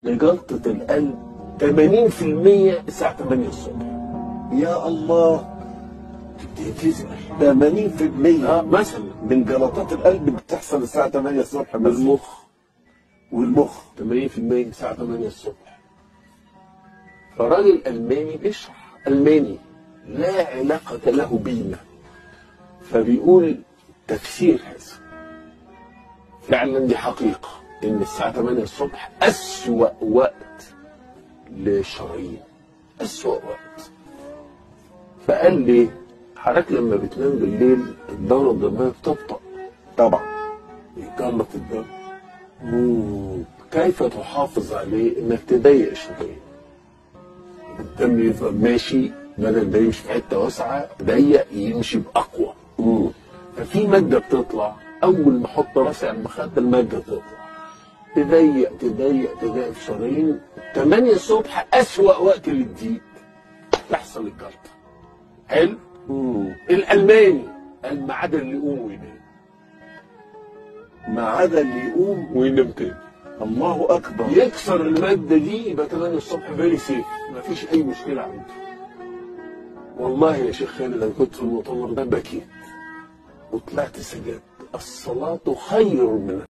لجلطة القلب 80% الساعة 8 الصبح. يا الله، تزعل 80% مثلا من جلطات القلب بتحصل الساعة 8 الصبح بس. والمخ 80% الساعة 8 الصبح. فراجل ألماني بيشرح ألماني لا علاقة له بينا، فبيقول تفسير هذا فعلا دي حقيقة إن الساعة 8 الصبح أسوأ وقت للشرايين، أسوأ وقت. فقال لي حضرتك لما بتنام بالليل الدورة الدموية بتبطأ طبعا، يجلط الدم. كيف تحافظ عليه؟ انك تضيق الشرايين، الدم يفضل ماشي بدل ما يمشي في حته واسعه ضيق يمشي باقوى. ففي ماده بتطلع اول ما احط راسي على المخده الماده تطلع تضيق تضيق تضيق في الشرايين. 8 الصبح اسوأ وقت للضيق تحصل الجلطه. حلو. الالماني قال ما عدا اللي يقوم وينام، ما عدا اللي يقوم وينام تاني. الله اكبر. يكسر الماده دي يبقى 8 الصبح فيري سيف، مفيش اي مشكله عنده. والله يا شيخ خالد انا كنت في المؤتمر ده بكيت وطلعت سجدت. الصلاه خير من